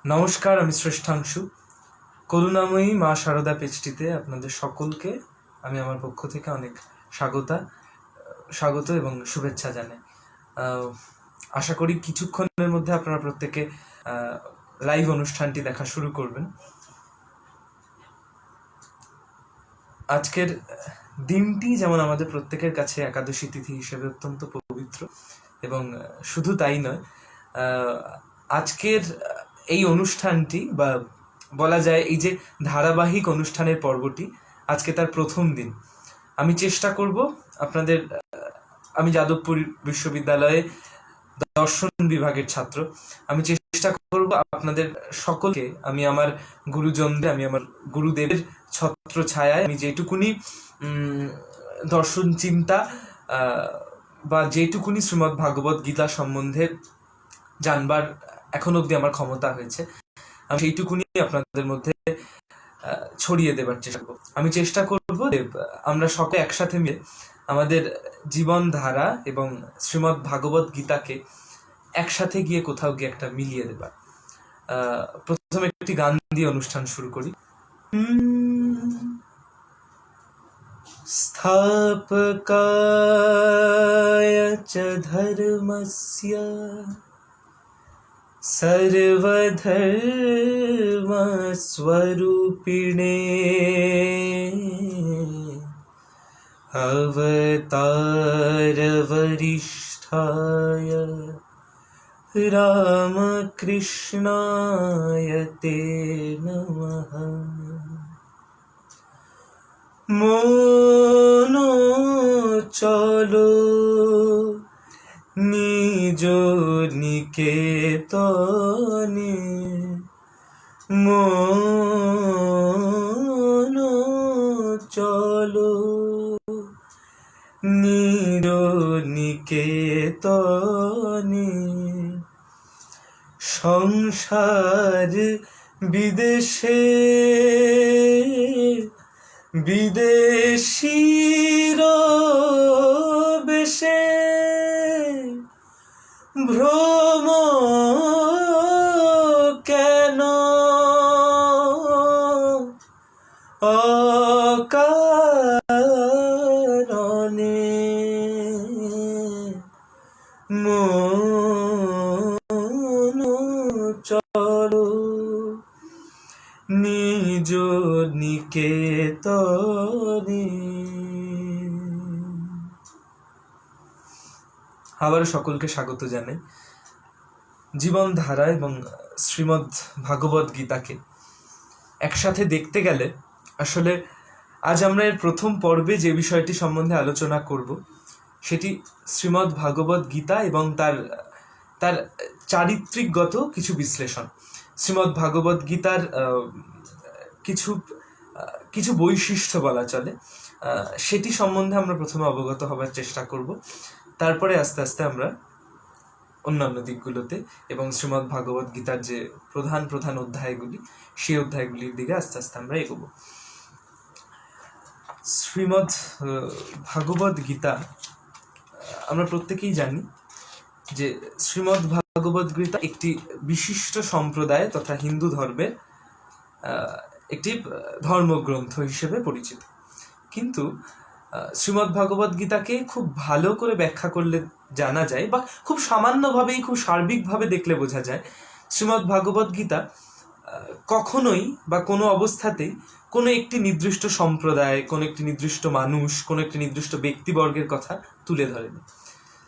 নমস্কার, আমি শ্রেষ্ঠাংশু। করুণাময়ী মা শারদা পেজটিতে আপনাদের সকলকে আমি আমার পক্ষ থেকে অনেক স্বাগত এবং শুভেচ্ছা জানাই। আশা করি কিছুক্ষণের মধ্যে আপনারা প্রত্যেকে লাইভ অনুষ্ঠানটি দেখা শুরু করবেন। আজকের দিনটি যেমন আমাদের প্রত্যেকের কাছে একাদশী তিথি হিসেবে অত্যন্ত পবিত্র, এবং শুধু তাই নয়, আজকের এই অনুষ্ঠানটি বা বলা যায় এই যে ধারাবাহিক অনুষ্ঠানের পর্বটি আজকে তার প্রথম দিন। আমি চেষ্টা করব আপনাদের, আমি যাদবপুর বিশ্ববিদ্যালয়ে দর্শন বিভাগের ছাত্র, আমি চেষ্টা করব আপনাদের সকলকে আমি আমার গুরুজনদের, আমি আমার গুরুদেবের ছত্র ছায়ায় আমি যেটুকুনি দর্শন চিন্তা বা যেটুকুনি শ্রীমদ্ ভাগবত গীতা সম্বন্ধে জানবার এখন অবধি আমার ক্ষমতা হয়েছে, আমি সেইটুকুনি আপনাদের মধ্যে ছড়িয়ে দেবার চেষ্টা করব। আমি চেষ্টা করব যে আমরা সকলে একসাথে মিলে আমাদের জীবনধারা এবং শ্রীমদ্ ভাগবত গীতাকে একসাথে গিয়ে কোথাও গিয়ে একটা মিলিয়ে দেবার। প্রথমে একটি গান দিয়ে অনুষ্ঠান শুরু করি। স্থাপকায় চ ধর্মস্য সর্বধর্মস্বরূপিণে অবতারবরিষ্ঠায় রামকৃষ্ণায় তে নমঃ। মনো চলো নিজ নিকেতনে, মনো চলো নিজ নিকেতনে। সংসার বিদেশে বিদেশীর বেশে ভ্রম কেন অকারণে। মনো চলো নিজ নিকেতনে। আবারও সকলকে স্বাগত জানাই। জীবনধারা এবং শ্রীমদ্ ভাগবত গীতাকে একসাথে দেখতে গেলে আসলে আজ আমরা এর প্রথম পর্বে যে বিষয়টি সম্বন্ধে আলোচনা করব সেটি শ্রীমদ্ ভাগবত গীতা এবং তার চারিত্রিকগত কিছু বিশ্লেষণ। শ্রীমদ্ ভাগবত গীতার কিছু বৈশিষ্ট্য বলা চলে, সেটি সম্বন্ধে আমরা প্রথমে অবগত হবার চেষ্টা করব। তারপরে আস্তে আস্তে আমরা অন্যান্য দিকগুলোতে এবং শ্রীমদ্ ভাগবত গীতার যে প্রধান প্রধান অধ্যায়গুলি, সেই অধ্যায়গুলির দিকে আস্তে আস্তে আমরা এগোবো। শ্রীমদ্ ভাগবত গীতা আমরা প্রত্যেকেই জানি যে শ্রীমদ্ ভাগবত গীতা একটি বিশিষ্ট সম্প্রদায় তথা হিন্দু ধর্মের একটি ধর্মগ্রন্থ হিসেবে পরিচিত। কিন্তু শ্রীমদ্ ভাগবত গীতাকে খুব ভালো করে ব্যাখ্যা করলে জানা যায়, বা খুব সামান্যভাবেই খুব সার্বিকভাবে দেখলে বোঝা যায়, শ্রীমদ্ ভাগবত গীতা কখনোই বা কোনো অবস্থাতেই কোনো একটি নির্দিষ্ট সম্প্রদায়, কোনো একটি নির্দিষ্ট মানুষ, কোনো একটি নির্দিষ্ট ব্যক্তিবর্গের কথা তুলে ধরেনি।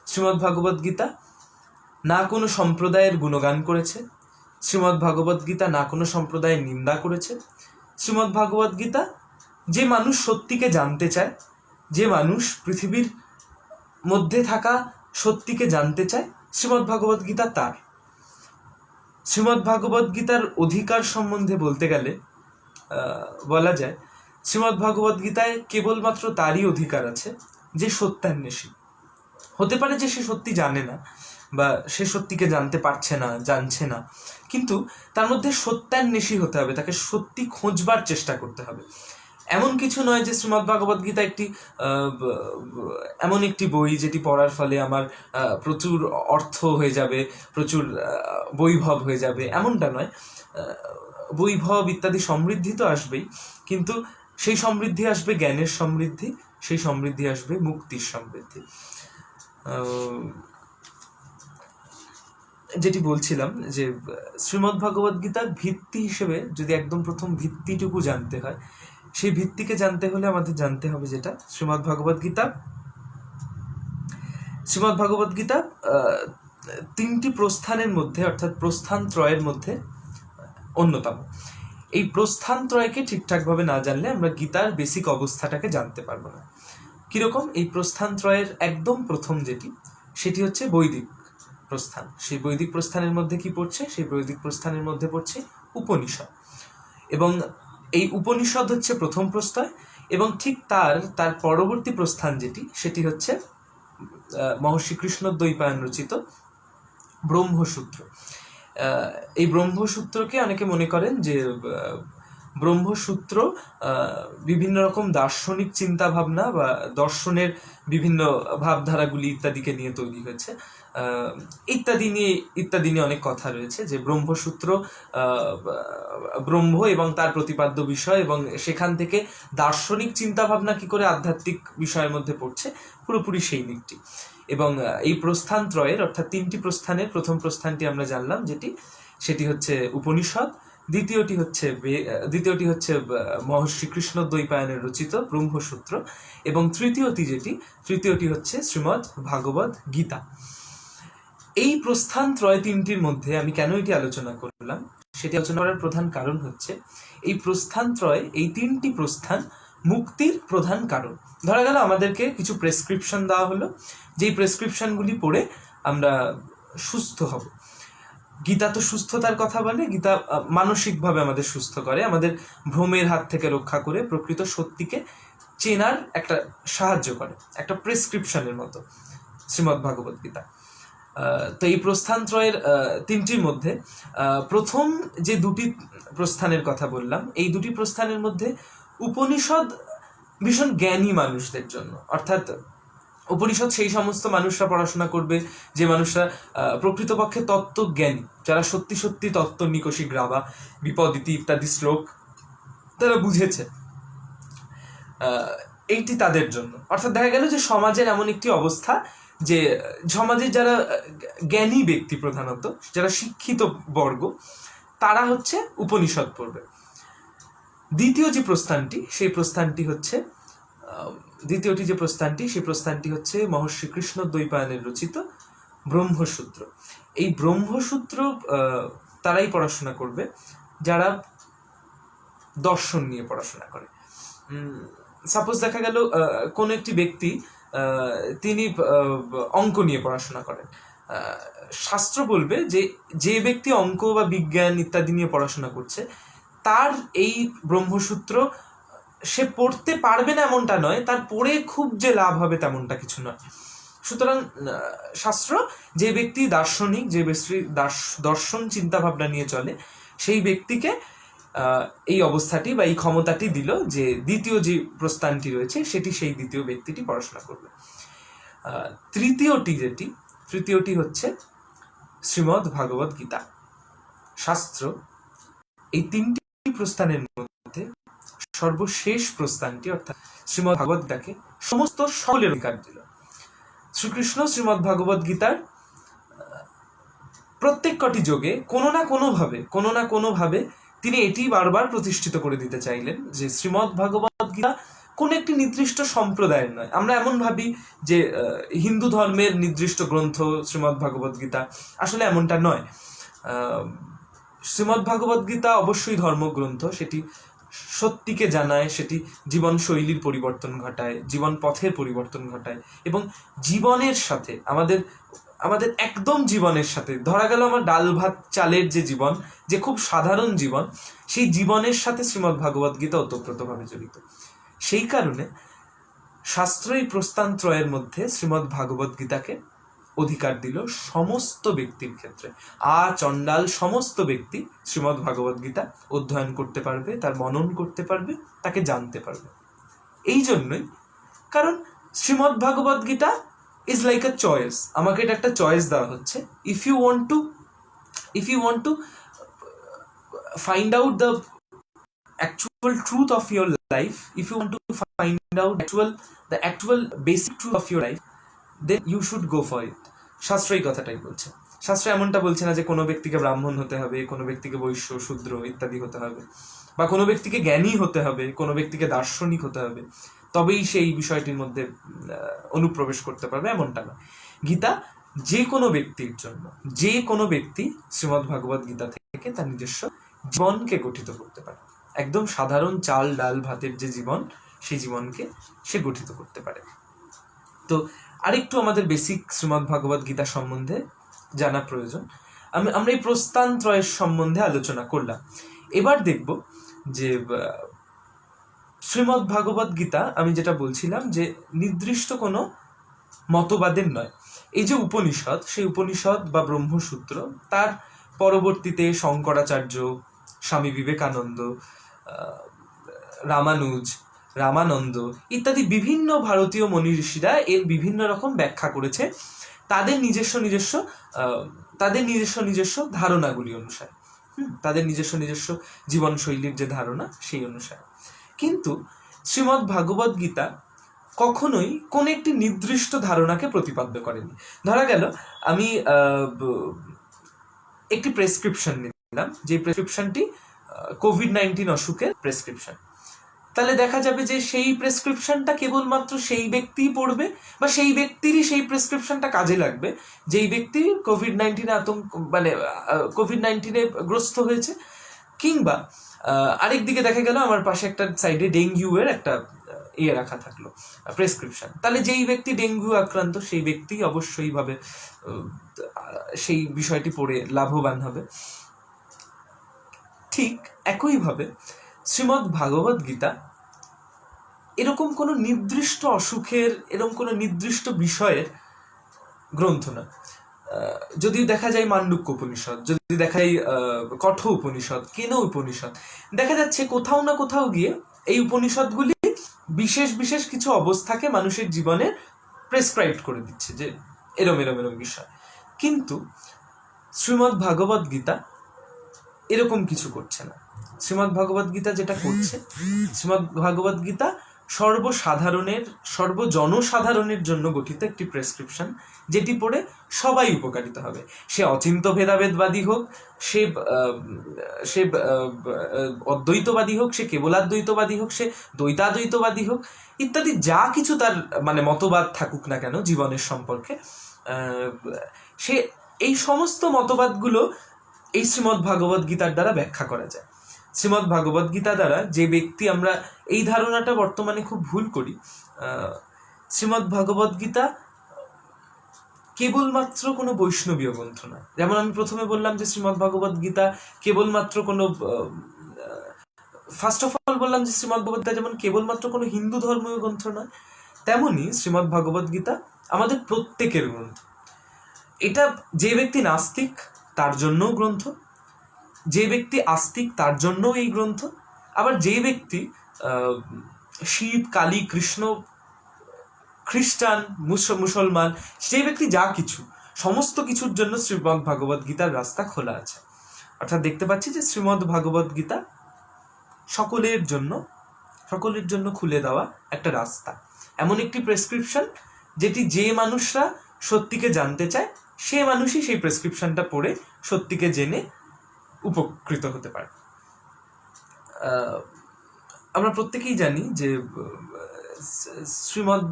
শ্রীমদ্ ভাগবত গীতা না কোনো সম্প্রদায়ের গুণগান করেছে, শ্রীমদ্ ভাগবত গীতা না কোনো সম্প্রদায়ের নিন্দা করেছে। শ্রীমদ্ ভাগবত গীতা যে মানুষ সত্যিকে জানতে চায়, যে মানুষ পৃথিবীর মধ্যে থাকা সত্যিকে জানতে চায়, শ্রীমদ্ ভাগবত গীতা তার। শ্রীমদ্ ভাগবত গীতার অধিকার সম্বন্ধে বলতে গেলে বলা যায় শ্রীমদ্ ভাগবত গীতায় কেবলমাত্র তারই অধিকার আছে যে সত্যান্বেষী। হতে পারে যে সে সত্যি জানে না বা সে সত্যিকে জানতে পারছে না, জানছে না, কিন্তু তার মধ্যে সত্যান্বেষী হতে হবে, তাকে সত্যি খোঁজবার চেষ্টা করতে হবে। এমন কিছু নয় যে শ্রীমদ্ ভাগবত গীতা একটি এমন একটি বই যেটি পড়ার ফলে আমার প্রচুর অর্থ হয়ে যাবে, প্রচুর বৈভব হয়ে যাবে, এমনটা নয়। বৈভব ইত্যাদি সমৃদ্ধি তো আসবেই, কিন্তু সেই সমৃদ্ধি আসবে জ্ঞানের সমৃদ্ধি, সেই সমৃদ্ধি আসবে মুক্তির সমৃদ্ধি। যেটি বলছিলাম যে শ্রীমদ্ ভগবদ গীতার ভিত্তি হিসেবে যদি একদম প্রথম ভিত্তিটুকু জানতে হয়, সেই ভিত্তিকে জানতে হলে আমাদের জানতে হবে যেটা শ্রীমদ্ ভগবদ গীতা তিনটি প্রস্থানের মধ্যে, অর্থাৎ প্রস্থান ত্রয়ের মধ্যে অন্যতম। এই প্রস্থান ত্রয়কে ঠিকঠাকভাবে না জানলে আমরা গীতার বেসিক অবস্থাটাকে জানতে পারবো না। কিরকম? এই প্রস্থান ত্রয়ের একদম প্রথম সেটি হচ্ছে বৈদিক প্রস্থান। সেই বৈদিক প্রস্থানের মধ্যে কি পড়ছে? সেই বৈদিক প্রস্থানের মধ্যে পড়ছে উপনিষদ, এবং এই উপনিষদ হচ্ছে প্রথম প্রস্থান, এবং ঠিক তার পরবর্তী প্রস্থান সেটি হচ্ছে মহর্ষি কৃষ্ণদ্বৈপায়ন রচিত ব্রহ্মসূত্র। এই ব্রহ্মসূত্রকে অনেকে মনে করেন যে ব্রহ্মসূত্র বিভিন্ন রকম দার্শনিক চিন্তা ভাবনা বা দর্শনের বিভিন্ন ভাবধারাগুলি ইত্যাদিকে নিয়ে তৈরি হয়েছে, ইত্যাদি নিয়ে অনেক কথা রয়েছে, যে ব্রহ্মসূত্র ব্রহ্ম এবং তার প্রতিপাদ্য বিষয়, এবং সেখান থেকে দার্শনিক চিন্তা ভাবনা কি করে আধ্যাত্মিক বিষয়ের মধ্যে পড়ছে, পুরোপুরি সেই দিকটি। এবং এই প্রস্থান ত্রয়ের, অর্থাৎ তিনটি প্রস্থানের প্রথম প্রস্থানটি আমরা জানলাম সেটি হচ্ছে উপনিষদ, দ্বিতীয়টি হচ্ছে মহর্ষি কৃষ্ণদ্বৈপায়নের রচিত ব্রহ্মসূত্র, এবং তৃতীয়টি হচ্ছে শ্রীমদ্ ভাগবত গীতা। এই প্রস্থান ত্রয় তিনটির মধ্যে আমি কেন এটি আলোচনা করলাম, সেটি আলোচনা করার প্রধান কারণ হচ্ছে এই প্রস্থান ত্রয়, এই তিনটি প্রস্থান মুক্তির প্রধান কারণ। ধরা গেল আমাদেরকে কিছু প্রেসক্রিপশন দেওয়া হলো, যেই প্রেসক্রিপশনগুলি পড়ে আমরা সুস্থ হব। গীতা তো সুস্থতার কথা বলে, গীতা মানসিকভাবে আমাদের সুস্থ করে, আমাদের ভ্রমের হাত থেকে রক্ষা করে, প্রকৃত সত্যিকে চেনার একটা সাহায্য করে, একটা প্রেসক্রিপশনের মতো শ্রীমদ্ ভাগবত গীতা। তো এই প্রস্থান ত্রয়ের তিনটির মধ্যে প্রথম যে দুটি প্রস্থানের কথা বললাম, এই দুটি প্রস্থানের মধ্যে উপনিষদ ভীষণ জ্ঞানী মানুষদের জন্য, অর্থাৎ উপনিষদ সেই সমস্ত মানুষরা পড়াশোনা করবে যে মানুষরা প্রকৃতপক্ষে তত্ত্বজ্ঞানী, যারা সত্যি সত্যি তত্ত্ব নিকষী গ্রাবা বিপদিতি ইত্যাদি শ্লোক তারা বুঝেছে, এইটি তাদের জন্য। অর্থাৎ দেখা গেল যে সমাজের এমন একটি অবস্থা যে সমাজের যারা জ্ঞানী ব্যক্তি, প্রধানত যারা শিক্ষিত বর্গ, তারা হচ্ছে উপনিষদ পড়বে। দ্বিতীয় যে প্রস্থানটি হচ্ছে মহর্ষি কৃষ্ণদ্বৈপায়নের রচিত ব্রহ্মসূত্র। এই ব্রহ্মসূত্র তারাই পড়াশোনা করবে যারা দর্শন নিয়ে পড়াশোনা করে। সাপোজ দেখা গেল কোনো একটি ব্যক্তি, তিনি অঙ্ক নিয়ে পড়াশোনা করেন, শাস্ত্র বলবে যে ব্যক্তি অঙ্ক বা বিজ্ঞান ইত্যাদি নিয়ে পড়াশোনা করছে, তার এই ব্রহ্মসূত্র সে পড়তে পারবে না এমনটা নয়, তার পড়ে খুব যে লাভ হবে তেমনটা কিছু নয়। সুতরাং শাস্ত্র যে ব্যক্তি দার্শনিক, যে ব্যক্তি দর্শন চিন্তা ভাবনা নিয়ে চলে, সেই ব্যক্তিকে এই অবস্থাটি বা এই ক্ষমতাটি দিল যে দ্বিতীয় যে প্রস্থানটি রয়েছে সেই দ্বিতীয় ব্যক্তিটি পড়াশোনা করবে। তৃতীয়টি হচ্ছে শ্রীমদ্ ভাগবত গীতা। শাস্ত্র এই তিনটি প্রস্থানের মধ্যে সর্বশেষ প্রস্থানটি, অর্থাৎ শ্রীমদ্ ভাগবত গীতাকে সমস্ত সকলের অধিকার দিল। শ্রীকৃষ্ণ শ্রীমদ্ ভাগবত গীতার প্রত্যেক কটি যোগে কোনো না কোনোভাবে তিনি এটি বারবার প্রতিষ্ঠিত করে দিতে চাইলেন যে শ্রীমদ্ ভাগবত গীতা কোন একটি নির্দিষ্ট সম্প্রদায়ের নয়। আমরা এমন ভাবি যে হিন্দু ধর্মের নির্দিষ্ট গ্রন্থ শ্রীমদ্ ভাগবত গীতা, আসলে এমনটা নয়। শ্রীমদ্ ভাগবত গীতা অবশ্যই ধর্মগ্রন্থ, সেটি সত্যিকে জানায়, সেটি জীবনশৈলীর পরিবর্তন ঘটায়, জীবন পথের পরিবর্তন ঘটায়, এবং জীবনের সাথে আমাদের একদম জীবনের সাথে, ধরা গেল আমার ডাল ভাত চালের যে জীবন, যে খুব সাধারণ জীবন, সেই জীবনের সাথে শ্রীমদ্ ভাগবত গীতা ওতপ্রোতভাবে জড়িত। সেই কারণে শাস্ত্র এই প্রস্থান ত্রয়ের মধ্যে শ্রীমদ্ ভাগবত গীতাকে অধিকার দিল সমস্ত ব্যক্তির ক্ষেত্রে। চণ্ডাল সমস্ত ব্যক্তি শ্রীমদ্ ভাগবত গীতা অধ্যয়ন করতে পারবে, তার মনন করতে পারবে, তাকে জানতে পারবে। এই জন্যই, কারণ Shrimad Bhagavad Gita is like a choice. আমাকে এটা একটা চয়েস দেওয়া হচ্ছে। If you want to find out the actual truth of your life, if you want to find out the actual basic truth of your life, then you should go for it. শাস্ত্র এই কথাটাই বলছে। শাস্ত্র এমনটা বলছে না যে কোনো ব্যক্তিকে ব্রাহ্মণ হতে হবে, কোনো ব্যক্তিকে বৈশ্য, শূদ্র ইত্যাদি হতে হবে, বা কোনো ব্যক্তিকে জ্ঞানী হতে হবে, কোনো ব্যক্তিকে দার্শনিক হতে হবে, তবেই সেই বিষয়টির মধ্যে অনুপ্রবেশ করতে পারবে, এমনটা না। গীতা যে কোনো ব্যক্তির জন্য, যে কোনো ব্যক্তি শ্রীমদ্ ভাগবত গীতা থেকে তার নিজস্ব জীবনকে গঠিত করতে পারে। একদম সাধারণ চাল ডাল ভাতের যে জীবন, সেই জীবনকে সে গঠিত করতে পারে। তো আরেকটু আমাদের বেসিক শ্রীমদ্ ভাগবত গীতা সম্বন্ধে জানা প্রয়োজন। আমরা এই প্রস্থানত্রয়ের সম্বন্ধে আলোচনা করলাম। এবার দেখব যে শ্রীমদ্ ভাগবত গীতা, আমি যেটা বলছিলাম যে নির্দিষ্ট কোনো মতবাদের নয়। এই যে উপনিষদ, সেই উপনিষদ বা ব্রহ্মসূত্র, তার পরবর্তীতে শঙ্করাচার্য, স্বামী বিবেকানন্দ, রামানন্দ ইত্যাদি বিভিন্ন ভারতীয় মনি ঋষিরা এর বিভিন্ন রকম ব্যাখ্যা করেছে তাদের নিজস্ব ধারণাগুলি অনুসারে, তাদের নিজস্ব জীবনশৈলীর যে ধারণা, সেই অনুসারে। কিন্তু শ্রীমদ্ ভাগবত গীতা কখনোই কোন একটি নির্দিষ্ট ধারণাকে প্রতিপাদ্য করেনি। ধরা গেল আমি একটি প্রেসক্রিপশন নিলাম, যে প্রেসক্রিপশনটি কোভিড-19 অসুখের প্রেসক্রিপশন। তাহলে দেখা যাবে যে সেই প্রেসক্রিপশনটা কেবলমাত্র সেই ব্যক্তিই পড়বে, বা সেই ব্যক্তিরই সেই প্রেসক্রিপশনটা কাজে লাগবে যেই ব্যক্তি কোভিড-19 গ্রস্ত হয়েছে। কিংবা আরেকদিকে দেখা গেল আমার পাশে একটা সাইডে ডেঙ্গু এর একটা রাখা থাকলো প্রেসক্রিপশন, তাহলে যেই ব্যক্তি ডেঙ্গু আক্রান্ত, সেই ব্যক্তি অবশ্যই ভাবে সেই বিষয়টি পড়ে লাভবান হবে। ঠিক একইভাবে শ্রীমদ্ ভাগবত গীতা এরকম কোনো নির্দিষ্ট অসুখের, এরকম কোনো নির্দিষ্ট বিষয়ের গ্রন্থ না। যদি দেখা যায় মান্ডুক্য উপনিষদ, যদি দেখা যায় কঠ উপনিষদ, কেন উপনিষদ, দেখা যাচ্ছে কোথাও না কোথাও গিয়ে এই উপনিষদগুলি বিশেষ বিশেষ কিছু অবস্থাকে মানুষের জীবনে প্রেসক্রাইব করে দিচ্ছে যে এরম বিষয়। কিন্তু শ্রীমদ্ ভাগবত গীতা এরকম কিছু করছে না। শ্রীমদ্ ভাগবত গীতা যেটা করছে, শ্রীমদ্ ভাগবত গীতা সর্বজনসাধারণের জন্য গঠিত একটি প্রেসক্রিপশন, যেটি পড়ে সবাই উপকারিত হবে। সে অচিন্ত ভেদাভেদবাদী হোক, সে অদ্বৈতবাদী হোক, সে কেবলাদ্বৈতবাদী হোক, সে দ্বৈতাদ্বৈতবাদী হোক, ইত্যাদি যা কিছু তার মতবাদ থাকুক না কেন জীবনের সম্পর্কে, সে এই সমস্ত মতবাদগুলো এই শ্রীমদ্ ভাগবত গীতার দ্বারা ব্যাখ্যা করা যায়। শ্রীমদ্ ভাগবত গীতা দ্বারা যে ব্যক্তি, আমরা এই ধারণাটা বর্তমানে খুব ভুল করি, শ্রীমদ্ ভাগবত গীতা কেবলমাত্র কোনো বৈষ্ণবীয় গ্রন্থ নয়। যেমন আমি প্রথমে বললাম যে শ্রীমদ্ ভাগবত গীতা কেবলমাত্র কোনো, ফার্স্ট অফ অল বললাম যে শ্রীমদ্ ভাগবত গীতা যেমন কেবলমাত্র কোনো হিন্দু ধর্মীয় গ্রন্থ নয়, তেমনি শ্রীমদ্ ভাগবত গীতা আমাদের প্রত্যেকের গ্রন্থ। এটা যে ব্যক্তি নাস্তিক তার জন্যও গ্রন্থ, যে ব্যক্তি আস্তিক তার জন্যও এই গ্রন্থ, আবার যে ব্যক্তি শিব, কালী, কৃষ্ণ, খ্রিস্টান, মুসলমান, সেই ব্যক্তি যা কিছু, সমস্ত কিছুর জন্য শ্রীমদ্ ভাগবত গীতার রাস্তা খোলা আছে। অর্থাৎ দেখতে পাচ্ছি যে শ্রীমদ্ ভাগবত গীতা সকলের জন্য খুলে দেওয়া একটা রাস্তা, এমন একটি প্রেসক্রিপশন যেটি যে মানুষরা সত্যিকে জানতে চায়, সে মানুষই সেই প্রেসক্রিপশনটা পড়ে সত্যিকে জেনে উপকৃত হতে পারে। আমরা প্রত্যেকেই জানি যে শ্রীমদ্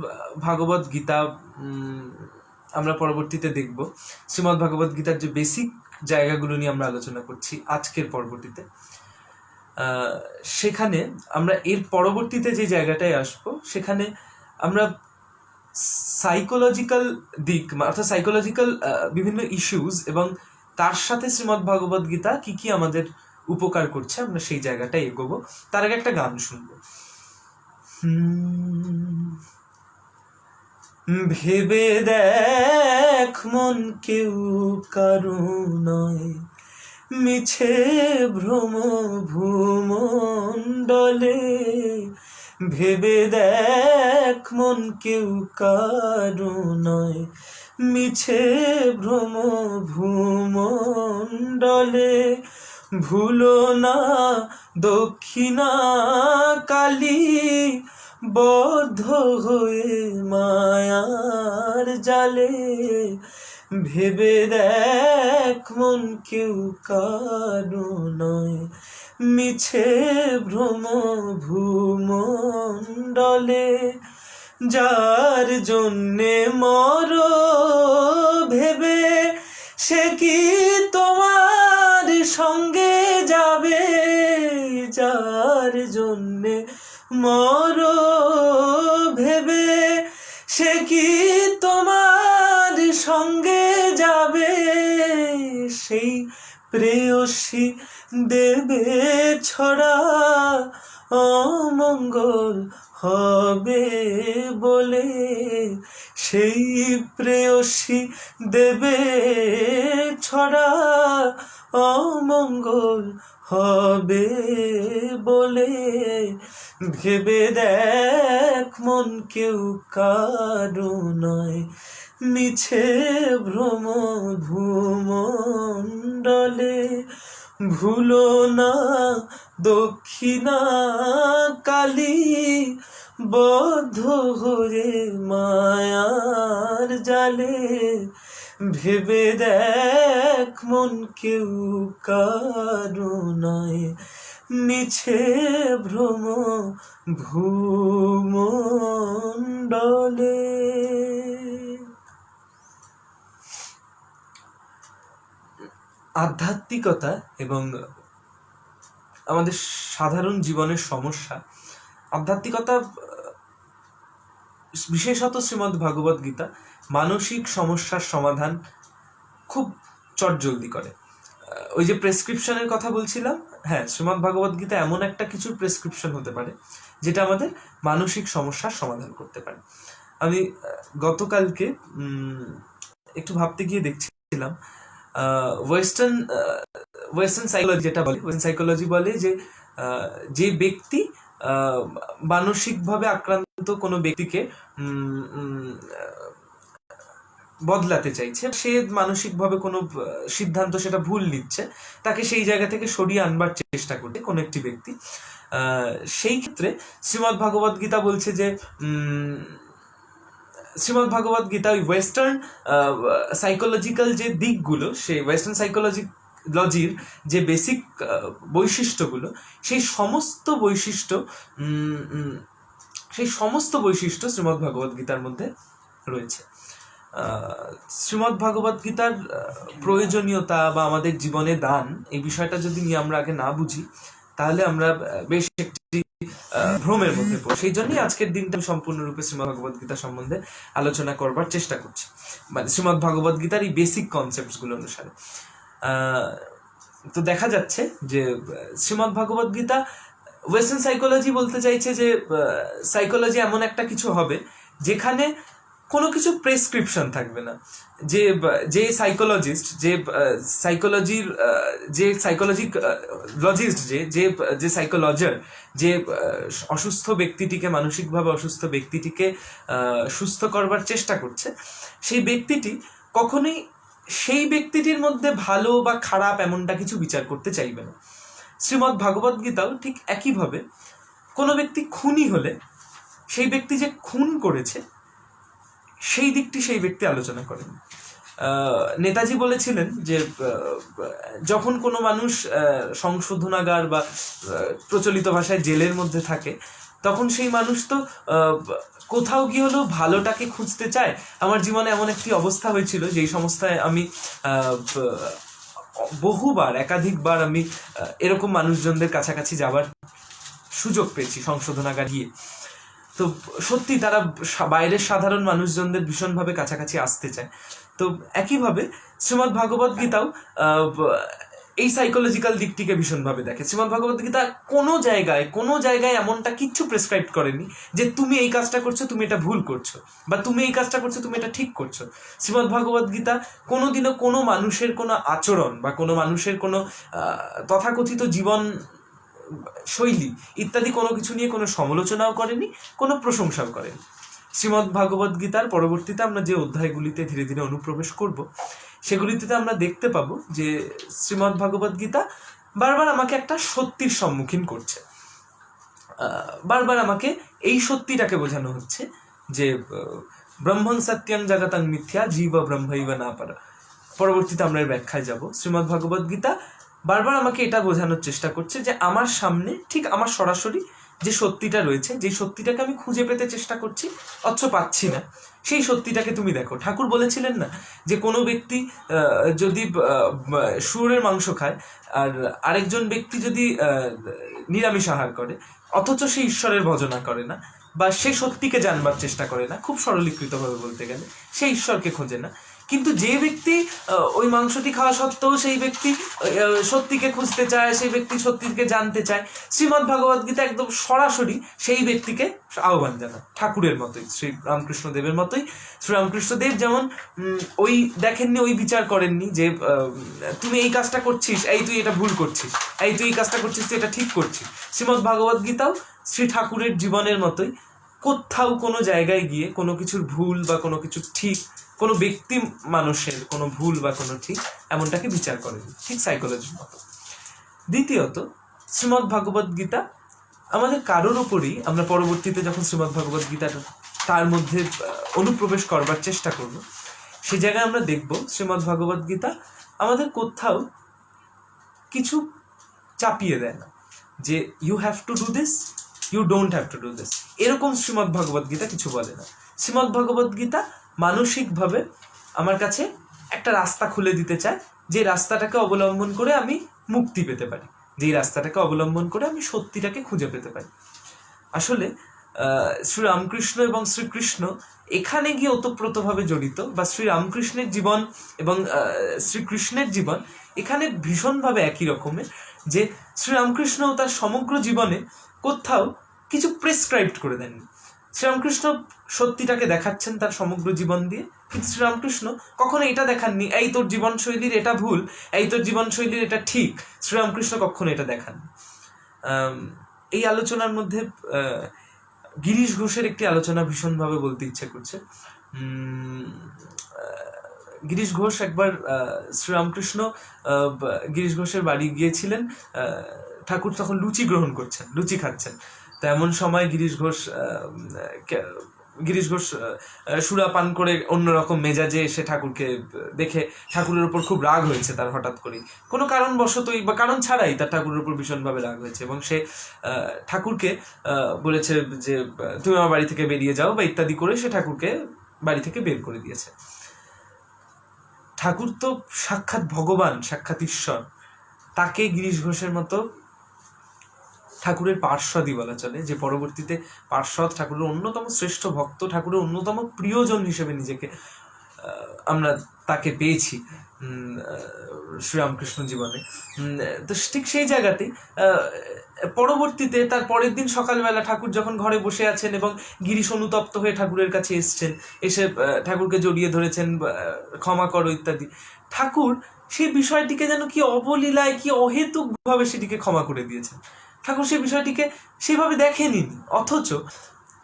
ভাগবত গীতা, আমরা পরবর্তীতে দেখব শ্রীমদ্ ভাগবত গীতার যে বেসিক জায়গাগুলো নিয়ে আমরা আলোচনা করছি আজকের পর্বটিতে। সেখানে আমরা এর পরবর্তীতে যে জায়গাটায় আসবো, সেখানে আমরা সাইকোলজিক্যাল দিক, অর্থাৎ সাইকোলজিক্যাল বিভিন্ন ইস্যুস এবং তার সাথে শ্রীমদ্ ভাগবত গীতা কি কি আমাদের উপকার করছে, আমরা সেই জায়গাটায় এগোবো। তার আগে একটা গান শুনবো। ভেবে দেখ মন কেউ কারু নয়, মিছে ভ্রম ভূমণ্ডলে। ভেবে দেখ মন কেউ কারু নয়, মিছে ভ্রম ভূমণ্ডলে। ভুলো না দক্ষিণা কালী, বদ্ধ হয়ে মায়ার জালে। ভেবে দেখ মন কেউ কারু নয়, মিছে ভ্রম ভূমণ্ডলে। যার জন্যে মর ভেবে, সে কি তোমার সঙ্গে যাবে? যার জন্যে মর ভেবে, সে কি তোমার সঙ্গে যাবে? সেই প্রেয়সী দেবে ছড়া, অমঙ্গল হবে বলে। সেই প্রেয়সী দেবে ছড়া, অমঙ্গল হবে বলে। ভেবে দেখ মন কেউ কারু নয়, মিছে ভ্রম ভূমণ্ডলে। ভুলো না দক্ষিণা কালী, বদ্ধ হয়ে মায়ার জালে। ভেবে দেখ মন কেউ কারু নয়, মিছে ভ্রম ভূমণ্ডলে। আধ্যাত্মিকতা এবং আমাদের সাধারণ জীবনের সমস্যা, আধ্যাত্মিকতা বিশেষত শ্রীমদ্ ভাগবত গীতা মানসিক সমস্যার সমাধান খুব চটজলদি করে। ওই যে প্রেসক্রিপশনের কথা বলছিলাম, হ্যাঁ, শ্রীমদ্ ভাগবত গীতা এমন একটা কিছুর প্রেসক্রিপশন হতে পারে যেটা আমাদের মানসিক সমস্যার সমাধান করতে পারে। আমি গতকালকে একটু ভাবতে গিয়ে দেখছিলাম, ওয়েস্টার্ন সাইকোলজি যেটা বলে, ওয়েস্টার্ন সাইকোলজি বলে যে যে ব্যক্তি মানসিকভাবে আক্রান্ত কোনো ব্যক্তিকে বদলাতে চাইছে, সে মানসিকভাবে কোনো সিদ্ধান্ত সেটা ভুল নিচ্ছে, তাকে সেই জায়গা থেকে সরিয়ে আনবার চেষ্টা করছে কোনো একটি ব্যক্তি। সেই ক্ষেত্রে শ্রীমদ্ ভাগবত গীতা বলছে যে শ্রীমদ্ ভাগবত গীতা ওই ওয়েস্টার্ন সাইকোলজিক্যাল যে দিকগুলো, সেই ওয়েস্টার্ন সাইকোলজির যে বেসিক বৈশিষ্ট্যগুলো, সেই সমস্ত বৈশিষ্ট্য শ্রীমদ্ ভাগবত গীতার মধ্যে রয়েছে। শ্রীমদ্ ভাগবত গীতার প্রয়োজনীয়তা বা আমাদের জীবনে দান, এই বিষয়টা যদি নিয়ে আমরা আগে না বুঝি, তাহলে আমরা বেশ একটি ভ্রমের মধ্যে পড়ি। সেই জন্যই আজকের দিনটা আমি সম্পূর্ণরূপে শ্রীমদ্ ভাগবত গীতা সম্বন্ধে আলোচনা করবার চেষ্টা করছি, মানে শ্রীমদ্ ভাগবত গীতার এই বেসিক কনসেপ্টসগুলো অনুসারে। তো দেখা যাচ্ছে যে শ্রীমদ্ ভাগবত গীতা ওয়েস্টার্ন সাইকোলজি বলতে চাইছে যে সাইকোলজি এমন একটা কিছু হবে যেখানে কোনো কিছু প্রেসক্রিপশন থাকবে না। যে সাইকোলজিস্ট, যে সাইকোলজার, যে অসুস্থ ব্যক্তিটিকে, মানসিকভাবে অসুস্থ ব্যক্তিটিকে সুস্থ করবার চেষ্টা করছে, সেই ব্যক্তিটি কখনোই সেই ব্যক্তিটির মধ্যে ভালো বা খারাপ এমনটা কিছু বিচার করতে চাইবে না। শ্রীমদ্ ভাগবত গীতাও ঠিক একইভাবে কোনো ব্যক্তি খুনি হলে সেই ব্যক্তি যে খুন করেছে সেই দিকটি সেই ব্যক্তি আলোচনা করেন। নেতাজি বলেছিলেন যে যখন কোনো মানুষ সংশোধনাগার বা প্রচলিত ভাষায় জেলের মধ্যে থাকে, তখন সেই মানুষ তো কোথাও গিয়ে হলেও ভালোটাকে খুঁজতে চায়। আমার জীবনে এমন একটি অবস্থা হয়েছিল যেই সংস্থায় আমি একাধিকবার আমি এরকম মানুষজনদের কাছাকাছি যাওয়ার সুযোগ পেয়েছি সংশোধনাগার গিয়ে। তো সত্যি তারা বাইরের সাধারণ মানুষজনদের ভীষণভাবে কাছাকাছি আসতে চায়। তো একইভাবে শ্রীমদ্ ভাগবত গীতাও এই সাইকোলজিক্যাল দিকটিকে ভীষণভাবে দেখে। শ্রীমদ্ ভগবদ গীতা কোনো জায়গায় এমনটা কিচ্ছু প্রেসক্রাইব করেনি যে তুমি এই কাজটা করছো, তুমি এটা ভুল করছো, বা তুমি এই কাজটা করছো, তুমি এটা ঠিক করছো। শ্রীমদ্ ভগবদ গীতা কোনোদিনও কোনো মানুষের কোনো আচরণ বা কোনো মানুষের কোনো তথাকথিত জীবন শৈলী ইত্যাদি কোনো কিছু নিয়ে কোনো সমালোচনাও করেনি, কোনো প্রশংসাও করেনি। শ্রীমদ্ ভাগবত গীতার পরবর্তীতে আমরা যে অধ্যায়গুলিতে ধীরে ধীরে অনুপ্রবেশ করব, সেগুলিতে আমরা দেখতে পাবো যে শ্রীমদ্ ভাগবত গীতা বারবার আমাকে একটা সত্যির সম্মুখীন করছে। বারবার আমাকে এই সত্যিটাকে বোঝানো হচ্ছে যে ব্রহ্মং সত্যং জগতং মিথ্যা জীব ব্রহ্মৈব না পারা। পরবর্তীতে আমরা এর ব্যাখ্যায় যাব। শ্রীমদ্ ভাগবত গীতা বারবার আমাকে এটা বোঝানোর চেষ্টা করছে যে আমার সামনে ঠিক আমার সরাসরি যে সত্যিটা রয়েছে, যে সত্যিটাকে আমি খুঁজে পেতে চেষ্টা করছি অথচ পাচ্ছি না, সেই সত্যিটাকে তুমি দেখো। ঠাকুর বলেছিলেন না যে কোনো ব্যক্তি যদি শুয়োরের মাংস খায় আর আরেকজন ব্যক্তি যদি নিরামিষ আহার করে, অথচ সে ঈশ্বরের ভজনা করে না বা সে সত্যিকে জানবার চেষ্টা করে না, খুব সরলীকৃতভাবে বলতে গেলে সে ঈশ্বরকে খোঁজে না। কিন্তু যে ব্যক্তি ওই মাংসটি খাওয়া সত্ত্বেও সেই ব্যক্তি সত্যিকে খুঁজতে চায়, সেই ব্যক্তি সত্যিকে জানতে চায়, শ্রীমদ্ ভাগবত গীতা একদম সরাসরি সেই ব্যক্তিকে আহ্বান জানায়। ঠাকুরের মতোই, শ্রী রামকৃষ্ণদেবের মতোই। শ্রী রামকৃষ্ণদেব যেমন ওই দেখেননি, ওই বিচার করেননি যে তুমি এই কাজটা করছিস, এই তুই এটা ভুল করছিস, এই তুই এই কাজটা করছিস, তুই এটা ঠিক করছিস। শ্রীমদ্ ভাগবত গীতাও শ্রী ঠাকুরের জীবনের মতোই কোথাও কোনো জায়গায় গিয়ে কোনো কিছুর ভুল বা কোনো কিছু ঠিক, কোনো ব্যক্তি মানুষের কোনো ভুল বা কোনো ঠিক এমনটাকে বিচার করেনি, ঠিক সাইকোলজির মতো। দ্বিতীয়ত, শ্রীমদ্ ভাগবত গীতা আমাদের কারোর ওপরই, আমরা পরবর্তীতে যখন শ্রীমদ্ ভাগবত গীতাটা তার মধ্যে অনুপ্রবেশ করবার চেষ্টা করব, সে জায়গায় আমরা দেখব শ্রীমদ্ ভাগবত গীতা আমাদের কোথাও কিছু চাপিয়ে দেয় না যে you have to do this, you don't have to do this, এরকম শ্রীমদ্ ভাগবত গীতা কিছু বলে না। শ্রীমদ্ ভাগবত গীতা মানসিকভাবে আমার কাছে একটা রাস্তা খুলে দিতে চায়, যে রাস্তাটাকে অবলম্বন করে আমি মুক্তি পেতে পারি, যেই রাস্তাটাকে অবলম্বন করে আমি সত্যিটাকে খুঁজে পেতে পারি। আসলে শ্রীরামকৃষ্ণ এবং শ্রীকৃষ্ণ এখানে গিয়ে ওতপ্রোতভাবে জড়িত, বা শ্রীরামকৃষ্ণের জীবন এবং শ্রীকৃষ্ণের জীবন এখানে ভীষণভাবে একই রকমের, যে শ্রীরামকৃষ্ণ তার সমগ্র জীবনে কোথাও কিছু প্রেসক্রাইবড করে দেননি। শ্রীরামকৃষ্ণ সত্যিটাকে দেখাচ্ছেন তার সমগ্র জীবন দিয়ে, কিন্তু শ্রীরামকৃষ্ণ কখনো এটা দেখাননি এই তোর জীবনশৈলীর এটা ভুল, এই তোর জীবনশৈলীর এটা ঠিক। শ্রীরামকৃষ্ণ কখনো এটা দেখাননি। এই আলোচনার মধ্যে গিরিশ ঘোষের একটি আলোচনা ভীষণভাবে বলতে ইচ্ছে করছে। গিরিশ ঘোষ একবার শ্রীরামকৃষ্ণ গিরিশ ঘোষের বাড়ি গিয়েছিলেন, ঠাকুর তখন লুচি গ্রহণ করছেন, লুচি খাচ্ছেন। তো এমন সময় গিরিশ ঘোষ সুরাপান করে অন্যরকম মেজাজে এসে ঠাকুরকে দেখে ঠাকুরের উপর খুব রাগ হয়েছে তার, হঠাৎ করেই কোনো কারণবশতই বা কারণ ছাড়াই তার ঠাকুরের উপর ভীষণভাবে রাগ হয়েছে, এবং সে ঠাকুরকে বলেছে যে তুমি আমার বাড়ি থেকে বেরিয়ে যাও বা ইত্যাদি করে সে ঠাকুরকে বাড়ি থেকে বের করে দিয়েছে। ঠাকুর তো সাক্ষাৎ ভগবান, সাক্ষাৎ ঈশ্বর, তাকে গিরিশ ঘোষের মতো ঠাকুরের পার্শ্বদই বলা চলে, যে পরবর্তীতে পার্শ্বদ, ঠাকুরের অন্যতম শ্রেষ্ঠ ভক্ত, ঠাকুরের অন্যতম প্রিয়জন হিসেবে নিজেকে আমরা তাকে পেয়েছি শ্রীরামকৃষ্ণ জীবনে। তো ঠিক সেই জায়গাতেই পরবর্তীতে তার পরের দিন সকালবেলা ঠাকুর যখন ঘরে বসে আছেন এবং গিরিশ অনুতপ্ত হয়ে ঠাকুরের কাছে এসছেন, এসে ঠাকুরকে জড়িয়ে ধরেছেন, ক্ষমা করো ইত্যাদি, ঠাকুর সেই বিষয়টিকে যেন কি অবলীলায়, কি অহেতুকভাবে সেটিকে ক্ষমা করে দিয়েছেন। ঠাকুর সেই বিষয়টিকে সেভাবে দেখেনি। অথচ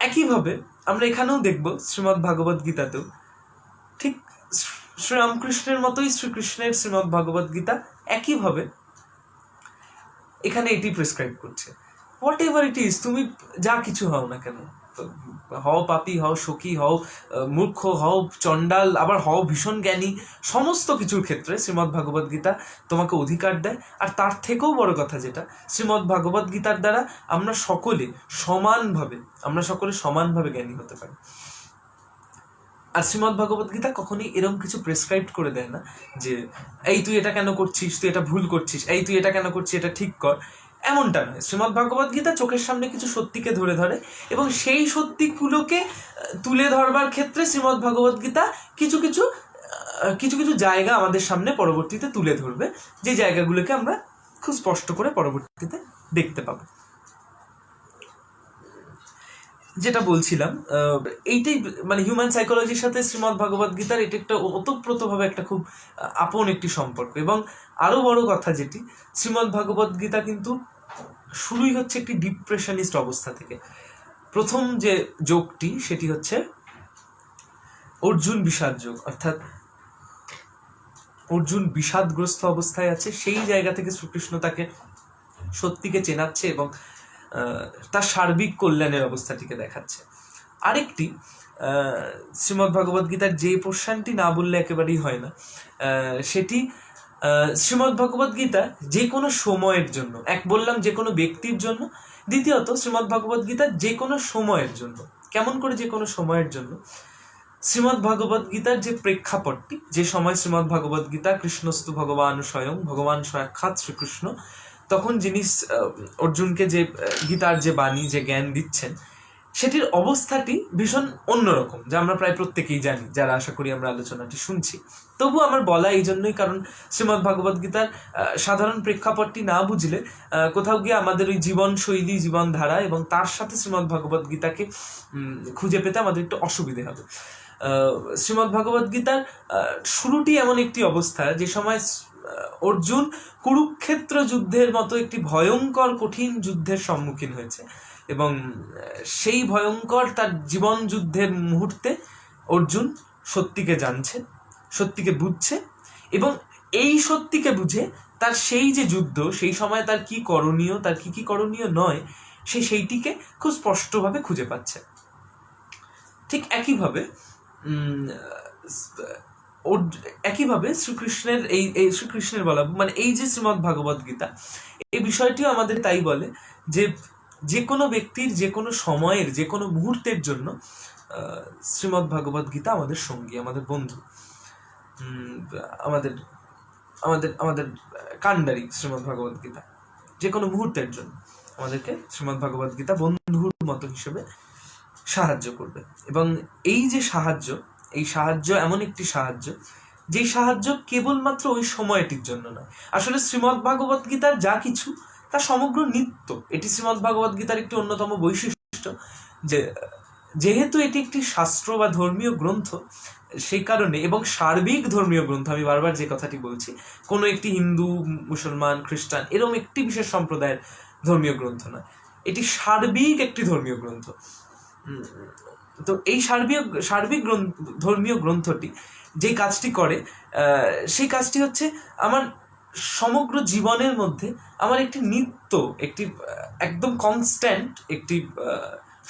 একইভাবে আমরা এখানেও দেখব শ্রীমদ্ ভাগবত গীতাতেও ঠিক শ্রীরামকৃষ্ণের মতোই শ্রীকৃষ্ণের শ্রীমদ্ ভাগবত গীতা একইভাবে এখানে এটি প্রেসক্রাইব করছে। হোয়াট এভার ইট ইজ, তুমি যা কিছু হও না কেন, হও পাপী, হও সখী, হও মূর্খ, হও চণ্ডাল, আবার হও ভীষণ জ্ঞানী, সমস্ত কিছুর ক্ষেত্রে শ্রীমদ্ ভাগবত গীতা তোমাকে অধিকার দেয়। আর তার থেকেও বড় কথা যেটা, শ্রীমদ্ ভাগবত গীতার দ্বারা আমরা সকলে সমানভাবে জ্ঞানী হতে পারি। আর শ্রীমদ্ ভাগবত গীতা কখনই এরকম কিছু প্রেসক্রাইব করে দেয় না যে এই তুই এটা কেন করছিস, তুই এটা ভুল করছিস, এই তুই এটা কেন করছিস, এটা ঠিক কর, এমনটা নয়। শ্রীমদ্ ভাগবত গীতা চোখের সামনে কিছু সত্যিকে ধরে এবং সেই সত্যিগুলোকে তুলে ধরবার ক্ষেত্রে শ্রীমদ্ ভাগবত গীতা কিছু কিছু কিছু জায়গা আমাদের সামনে পরবর্তীতে তুলে ধরবে, যে জায়গাগুলোকে আমরা খুব স্পষ্ট করে পরবর্তীতে দেখতে পাবো। যেটা বলছিলাম, এইটাই মানে হিউম্যান সাইকোলজির সাথে শ্রীমদ্ ভগবদ্ গীতার এটা একটা ওতপ্রোতভাবে একটা খুব আপন একটি সম্পর্ক। এবং আরও বড় কথা যেটি, শ্রীমদ্ ভগবদ্ গীতা কিন্তু শুরুই হচ্ছে একটি ডিপ্রেশনিস্ট অবস্থা থেকে। প্রথম যে যোগটি সেটি হচ্ছে অর্জুন বিষাদ যোগ, অর্থাৎ অর্জুন বিষাদগ্রস্ত অবস্থায় আছে, সেই জায়গা থেকে শ্রীকৃষ্ণ তাকে সত্যিকে চেনাচ্ছে এবং তার সার্বিক কল্যাণের অবস্থাটিকে দেখাচ্ছে। আরেকটি শ্রীমদ্ ভগবদ্ গীতার যে পোর্শনটি না বললে একেবারেই হয় না, সেটি শ্রীমদ্ ভগবদ্ গীতা যে কোনো সময়ের জন্য, এক বললাম যে কোনো ব্যক্তির জন্য, দ্বিতীয়ত শ্রীমদ্ ভগবদ্ গীতা যে কোনো সময়ের জন্য। কেমন করে যে কোনো সময়ের জন্য? শ্রীমদ্ ভগবদ্ গীতার যে প্রেক্ষাপটটি, যে সময় শ্রীমদ্ ভগবদ্ গীতা কৃষ্ণস্তু ভগবান স্বয়ং, ভগবান সাক্ষাৎ শ্রীকৃষ্ণ, তখন যিনি অর্জুনকে যে গীতার যে বাণী, যে জ্ঞান দিচ্ছেন, সেটির অবস্থাটি ভীষণ অন্যরকম, যা আমরা প্রায় প্রত্যেকেই জানি যারা আশা করি আমরা আলোচনাটি শুনছি। তবু আমার বলা এই জন্যই, কারণ শ্রীমদ্ ভগবদ্ গীতার সাধারণ প্রেক্ষাপটটি না বুঝলে কোথাও গিয়ে আমাদের ওই জীবনশৈলী, জীবনধারা এবং তার সাথে শ্রীমদ্ ভগবদ্ গীতাকে খুঁজে পেতে আমাদের একটু অসুবিধে হবে। শ্রীমদ্ ভগবদ্ গীতার শুরুটি এমন একটি অবস্থা যে সময় অর্জুন কুরুক্ষেত্র যুদ্ধের মতো একটি ভয়ঙ্কর কঠিন যুদ্ধের সম্মুখীন হয়েছে, এবং সেই ভয়ঙ্কর তার জীবন যুদ্ধের মুহূর্তে অর্জুন সত্যিকে জানছে, সত্যিকে বুঝছে, এবং এই সত্যিকে বুঝে তার সেই যে যুদ্ধ, সেই সময় তার কি করণীয়, তার কি করণীয় নয়, সেইটিকে খুব স্পষ্টভাবে খুঁজে পাচ্ছে। ঠিক একইভাবে শ্রীকৃষ্ণের এই শ্রীকৃষ্ণের বলা মানে এই যে শ্রীমদ্ ভগবদ্ গীতা, এই বিষয়টিও আমাদের তাই বলে যে যে কোনো ব্যক্তির, যে কোনো সময়ের, যে কোনো মুহূর্তের জন্য শ্রীমদ্ ভগবদ্ গীতা আমাদের সঙ্গী, আমাদের বন্ধু, আমাদের আমাদের আমাদের কাণ্ডারি। শ্রীমদ্ ভগবদ্ গীতা যে কোনো মুহূর্তের জন্য আমাদেরকে শ্রীমদ্ ভগবদ্ গীতা বন্ধুর মতো হিসেবে সাহায্য করবে। এবং এই যে সাহায্য, এই সাহায্য এমন একটি সাহায্য, যেই সাহায্য কেবলমাত্র ওই সময়টির জন্য নয়। আসলে শ্রীমদ্ ভগবদ্ গীতার যা কিছু তা সমগ্র নিত্য। এটি শ্রীমদ্ ভগবদ্ গীতার একটি অন্যতম বৈশিষ্ট্য যে যেহেতু এটি একটি শাস্ত্র বা ধর্মীয় গ্রন্থ, সেই কারণে, এবং সার্বিক ধর্মীয় গ্রন্থ, আমি বারবার যে কথাটি বলছি, কোনো একটি হিন্দু, মুসলমান, খ্রিস্টান এরকম একটি বিশেষ সম্প্রদায়ের ধর্মীয় গ্রন্থ নয়, এটি সার্বিক একটি ধর্মীয় গ্রন্থ। তো এই সার্বিক ধর্মীয় গ্রন্থটি যে কাজটি করে, সেই কাজটি হচ্ছে আমার সমগ্র জীবনের মধ্যে আমার একটি নিত্য, একটি একদম কনস্ট্যান্ট একটি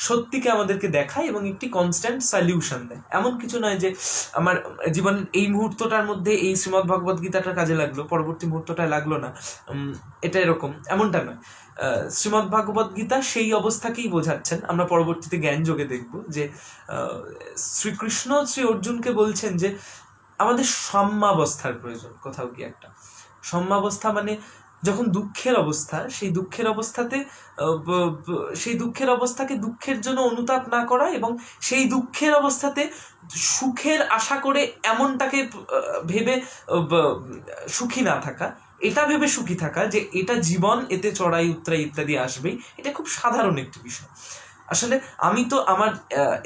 সত্যিকে আমাদেরকে দেখায় এবং একটি কনস্ট্যান্ট সলিউশন দেয়। এমন কিছু নয় যে আমার জীবনের এই মুহূর্তটার মধ্যে এই শ্রীমদ্ ভগবদ্ গীতাটা কাজে লাগলো, পরবর্তী মুহূর্তটায় লাগলো না, এটা এরকম, এমনটা নয়। শ্রীমদ্ ভগবদ্ গীতা সেই অবস্থাকেই বোঝাচ্ছেন। আমরা পরবর্তীতে জ্ঞান যোগে দেখব যে শ্রীকৃষ্ণ শ্রী অর্জুনকে বলছেন যে আমাদের সাম্যাবস্থার প্রয়োজন। কোথাও কি একটা সাম্যাবস্থা মানে যখন দুঃখের অবস্থা, সেই দুঃখের অবস্থাকে দুঃখের জন্য অনুতাপ না করা, এবং সেই দুঃখের অবস্থাতে সুখের আশা করে এমনটাকে ভেবে সুখী না থাকা, এটা ভেবে সুখী থাকা যে এটা জীবন, এতে চড়াই উতরাই ইত্যাদি আসবেই, এটা খুব সাধারণ একটি বিষয়। আসলে আমি তো আমার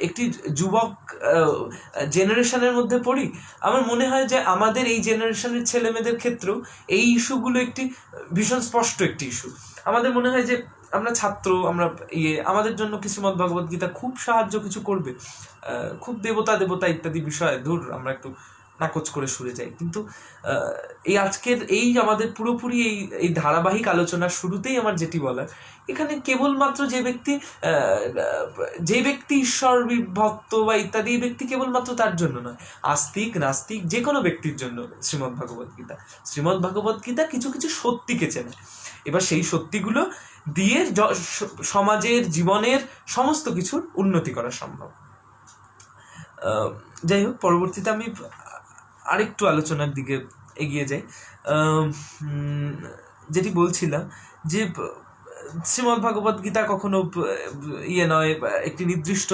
একটি যুবক জেনারেশনের মধ্যে পড়ি। আমার মনে হয় যে আমাদের এই জেনারেশনের ছেলেমেয়েদের ক্ষেত্রেও এই ইস্যুগুলো একটি ভীষণ স্পষ্ট একটি ইস্যু। আমাদের মনে হয় যে আমরা ছাত্র, আমরা আমাদের জন্য কি শ্রীমদ্ ভগবদ্ গীতা খুব সাহায্য কিছু করবে, খুব দেবতা ইত্যাদি বিষয় দূর আমরা একটু নাকচ করে সরে যাই। কিন্তু এই আজকের এই আমাদের পুরোপুরি এই ধারাবাহিক আলোচনার শুরুতেই আমার যেটি বলার, এখানে কেবলমাত্র যে ব্যক্তি ঈশ্বর ভক্ত বা ইত্যাদি, এই ব্যক্তি কেবলমাত্র তার জন্য নয়, আস্তিক নাস্তিক যে কোনো ব্যক্তির জন্য শ্রীমদ্ ভগবদ্ গীতা কিছু কিছু সত্যিকে চেনে। এবার সেই সত্যিগুলো দিয়ে সমাজের, জীবনের সমস্ত কিছুর উন্নতি করা সম্ভব। যাই হোক, পরবর্তীতে আমি আরেকটু আলোচনার দিকে এগিয়ে যাই। যেটি বলছিলাম যে শ্রীমদ্ ভগবদ গীতা কখনো ইয়ে নয়, একটি নির্দিষ্ট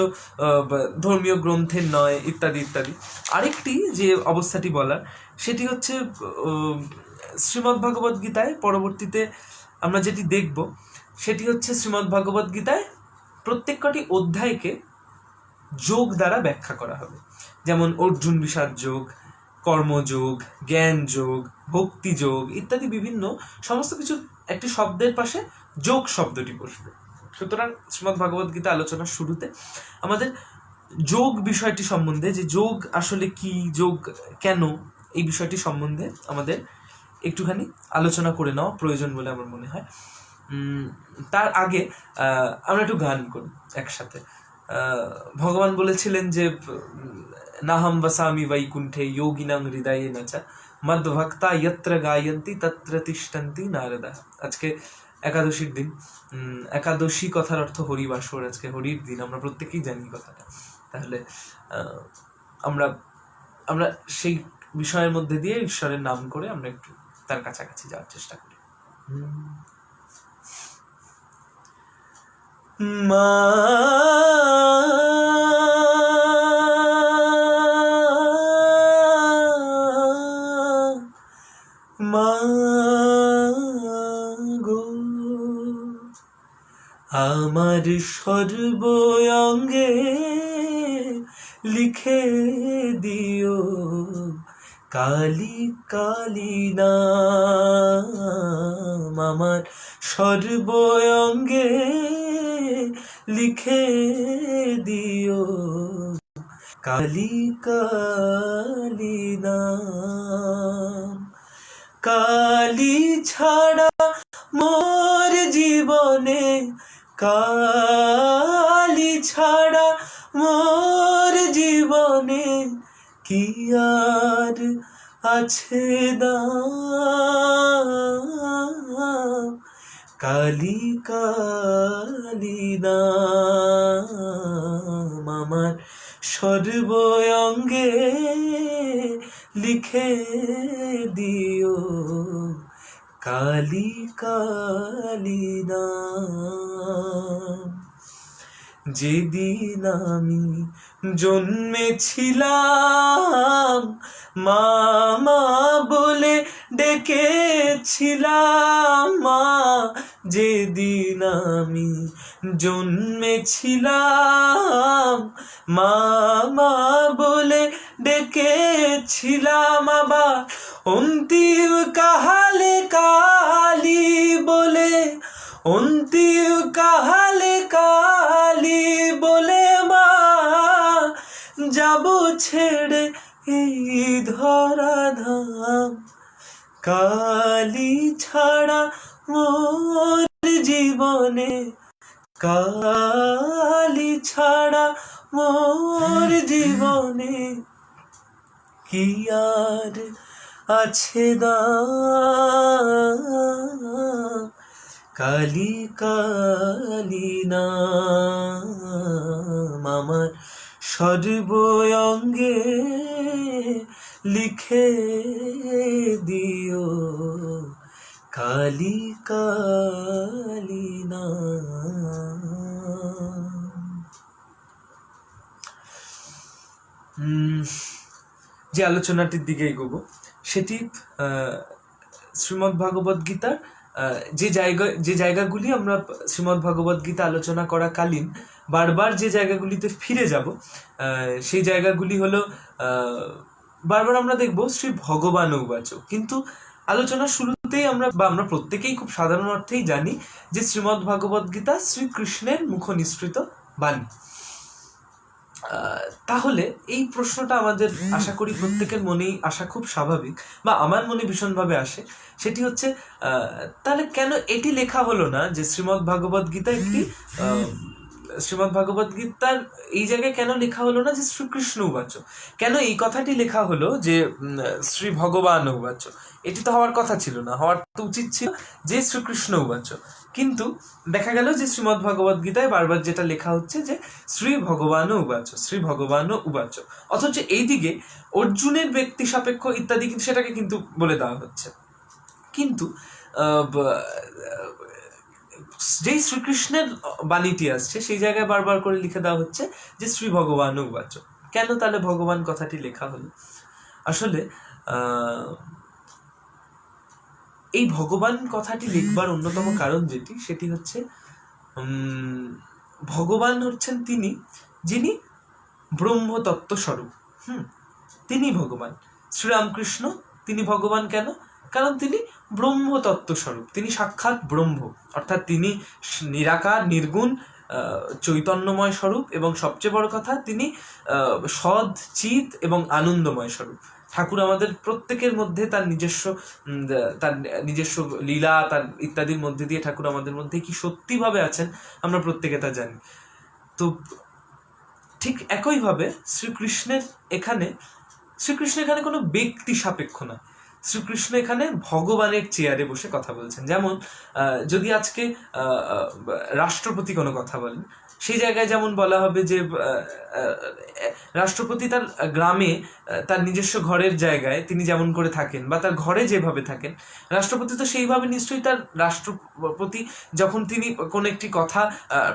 ধর্মীয় গ্রন্থের নয়, ইত্যাদি ইত্যাদি। আরেকটি যে অবস্থাটি বলার, সেটি হচ্ছে শ্রীমদ্ ভগবদ গীতায় পরবর্তীতে আমরা যেটি দেখব সেটি হচ্ছে শ্রীমদ্ ভগবদ গীতায় প্রত্যেক কটি অধ্যায়কে যোগ দ্বারা ব্যাখ্যা করা হবে। যেমন অর্জুন বিষাদ যোগ, কর্মযোগ, জ্ঞান যোগ, ভক্তি যোগ ইত্যাদি বিভিন্ন সমস্ত কিছু একটি শব্দের পাশে যোগ শব্দটি বসবে। সুতরাং শ্রীমদ্ ভগবদ গীতা আলোচনার শুরুতে আমাদের যোগ বিষয়টি সম্বন্ধে, যে যোগ আসলে কি, যোগ কেন, এই বিষয়টি সম্বন্ধে আমাদের একটুখানি আলোচনা করে নেওয়া প্রয়োজন বলে আমার মনে হয়। তার আগে আমরা একটু গান করি একসাথে। ভগবান বলেছিলেন যে নাহম বসামি বৈকুণ্ঠে যোগিনাং হৃদয়ে নাচা মদ ভক্তা যত্র গায়ন্তি তত্র তিষ্ঠন্তি নারদা। আজকে একাদশীর দিন। একাদশী কথার অর্থ হরিবাসর, আজকে হরির দিন, আমরা প্রত্যেকেই জানি কথাটা। তাহলে আমরা আমরা সেই বিষয়ের মধ্যে দিয়ে ঈশ্বরের নাম করে আমরা একটু তার কাছাকাছি যাওয়ার চেষ্টা করি। মা গো আমার সর্বঙ্গে লিখে দিও কালী কালী নাম, আমার সর্বঙ্গে লিখে দিও কালী কালী নাম। কালী ছাড়া মোর জীবনে, কালী ছাড়া মোর জীবনে কি আর আছে দাম, কালী কালী নাম আমার সর্বঙ্গে লিখে দিও কালী কালী নাম। যেদিন আমি জন্মেছিলাম মামা বলে ডেকেছিলাম, মা যেদিন আমি জন্মেছিলাম মামা বলে ডেকেছিলাম, আবার অন্তিম কালে কালী বলে, অন্তিম কালে কালী বলে মা যাব ছেড়ে এই ধরাধাম, কালী ছাড়া মোর জীবনে, কালী ছাড়া মোর জীবনে কি আর আছে দাম, কালী কালী নাম আমার সর্বঙ্গে লিখে দিও কালী কালী নাম। যে আলোচনাটির দিকে এগোবো সেটি শ্রীমদ্ ভগবদ গীতার যে জায়গাগুলি আমরা শ্রীমদ্ ভগবদ গীতা আলোচনা করাকালীন বারবার যে জায়গাগুলিতে ফিরে যাব, সেই জায়গাগুলি হলো বারবার আমরা দেখব শ্রী ভগবান উবাচ। কিন্তু আলোচনার শুরুতেই আমরা প্রত্যেকেই খুব সাধারণ অর্থেই জানি যে শ্রীমদ্ ভগবদ গীতা শ্রীকৃষ্ণের মুখ নিঃসৃত বাণী। তাহলে এই প্রশ্নটা আমাদের আশা করি প্রত্যেকের মনেই আসা খুব স্বাভাবিক, বা আমার মনে ভীষণভাবে আসে। সেটি হচ্ছে তাহলে কেন এটি লেখা হলো না যে শ্রীমদ্ ভগবদ গীতা একটি শ্রীমদ্ ভগবদ গীতার এই জায়গায় কেন লেখা হলো না যে শ্রীকৃষ্ণ উবাচ? কেন এই কথাটি লেখা হলো যে শ্রী ভগবান উবাচ? এটি তো হওয়ার কথা ছিল না, হওয়ার তো উচিত ছিল যে শ্রীকৃষ্ণ উবাচ। কিন্তু দেখা গেল যে শ্রীমদ্ ভগবদ গীতায় বারবার যেটা লেখা হচ্ছে যে শ্রী ভগবান উবাচ, শ্রী ভগবান উবাচ, অথচ এইদিকে অর্জুনের ব্যক্তি সাপেক্ষ ইত্যাদি কিন্তু সেটাকে কিন্তু বলে দেওয়া হচ্ছে। কিন্তু যেই শ্রীকৃষ্ণের বাণীটি আসছে সেই জায়গায় বারবার করে লিখে দেওয়া হচ্ছে যে শ্রী ভগবান উবাচ। কেন তাহলে ভগবান কথাটি লেখা হলো? আসলে এই ভগবান কথাটি লিখবার অন্যতম কারণ যেটি, সেটি হচ্ছে ভগবান হচ্ছেন তিনি যিনি ব্রহ্মতত্ত্ব স্বরূপ। তিনি ভগবান। শ্রীরামকৃষ্ণ তিনি ভগবান কেন? কারণ তিনি ব্রহ্মতত্ত্ব স্বরূপ, তিনি সাক্ষাৎ ব্রহ্ম, অর্থাৎ তিনি নিরাকার নির্গুণ চৈতন্যময় স্বরূপ, এবং সবচেয়ে বড় কথা তিনি সৎ চিৎ এবং আনন্দময় স্বরূপ। ঠাকুর আমাদের প্রত্যেকের মধ্যে তার নিজস্ব লীলা তার ইত্যাদির মধ্যে দিয়ে ঠাকুর আমাদের মধ্যে কি সত্যিভাবে আছেন আমরা প্রত্যেকে তা জানি। তো ঠিক একইভাবে শ্রীকৃষ্ণ এখানে কোনো ব্যক্তি সাপেক্ষ নয়। শ্রীকৃষ্ণ এখানে ভগবানের চেয়ারে বসে কথা বলছেন। যেমন যদি আজকে রাষ্ট্রপতি কোনো কথা বলেন, সেই জায়গায় যেমন বলা হবে যে রাষ্ট্রপতি তার গ্রামে তার নিজস্ব ঘরের জায়গায় তিনি যেমন করে থাকেন বা তার ঘরে যেভাবে থাকেন, রাষ্ট্রপতি তো সেইভাবে নিশ্চয়ই তার রাষ্ট্রপতি যখন তিনি কোনো একটি কথা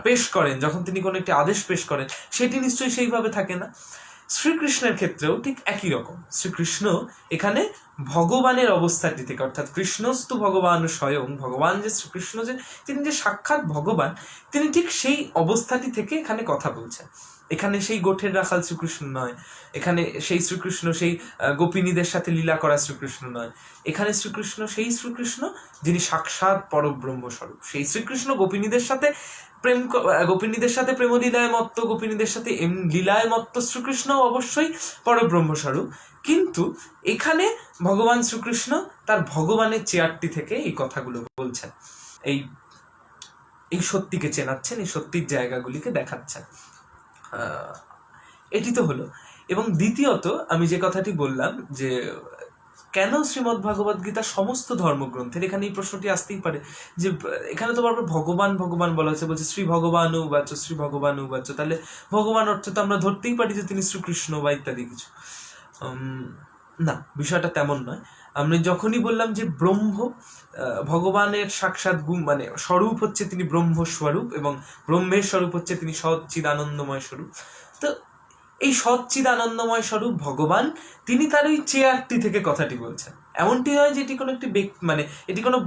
পেশ করেন, যখন তিনি কোনো একটি আদেশ পেশ করেন, সেটি নিশ্চয়ই সেইভাবে থাকে না। শ্রীকৃষ্ণের ক্ষেত্রেও ঠিক একই রকম। শ্রীকৃষ্ণ এখানে ভগবানের অবস্থাটি থেকে, অর্থাৎ কৃষ্ণস্তু ভগবান স্বয়ং, ভগবান যে শ্রীকৃষ্ণ যে তিনি যে সাক্ষাৎ ভগবান, তিনি ঠিক সেই অবস্থাটি থেকে এখানে কথা বলছেন। এখানে সেই গোঠের রাখাল শ্রীকৃষ্ণ নয়, এখানে সেই শ্রীকৃষ্ণ সেই গোপিনীদের সাথে লীলা করা শ্রীকৃষ্ণ নয়। এখানে শ্রীকৃষ্ণ সেই শ্রীকৃষ্ণ যিনি সাক্ষাৎ পরব্রহ্ম স্বরূপ। সেই শ্রীকৃষ্ণ গোপিনীদের সাথে প্রেমলীলায় মত্ত, গোপিনীদের সাথে লীলায় মত্ত শ্রীকৃষ্ণ অবশ্যই পরব্রহ্ম স্বরূপ। কিন্তু এখানে ভগবান শ্রীকৃষ্ণ তার ভগবানের চেয়ারটি থেকে এই কথাগুলো বলছেন, এই সত্যিকে চেনাচ্ছেন, এই সত্যির জায়গাগুলিকে দেখাচ্ছেন। এটি তো হলো। এবং দ্বিতীয়ত আমি যে কথাটি বললাম যে কেন শ্রীমদ্ ভগবদ গীতা সমস্ত ধর্মগ্রন্থের, এখানে এই প্রশ্নটি আসতেই পারে যে এখানে তো বারবার ভগবান ভগবান বলা হচ্ছে, বলছে শ্রী ভগবান উবাচ, শ্রী ভগবান উবাচ, তাহলে ভগবান অর্থ তো আমরা ধরতেই পারি যে তিনি শ্রীকৃষ্ণ বা ইত্যাদি কিছু। না, বিষয়টা তেমন নয়। আমি যখনই বললাম যে ব্রহ্ম ভগবানের সাক্ষাৎ মানে স্বরূপ হচ্ছে তিনি ব্রহ্মস্বরূপ, এবং ব্রহ্মের স্বরূপ হচ্ছে তিনি সচ্চিদানন্দময় স্বরূপ, তো এই সচ্চিদানন্দময় স্বরূপ ভগবান তিনি তার ওই চেয়ারটি থেকে কথাটি বলছেন। এমনটি নয় যে এটি কোনো একটি মানে এটি কোনো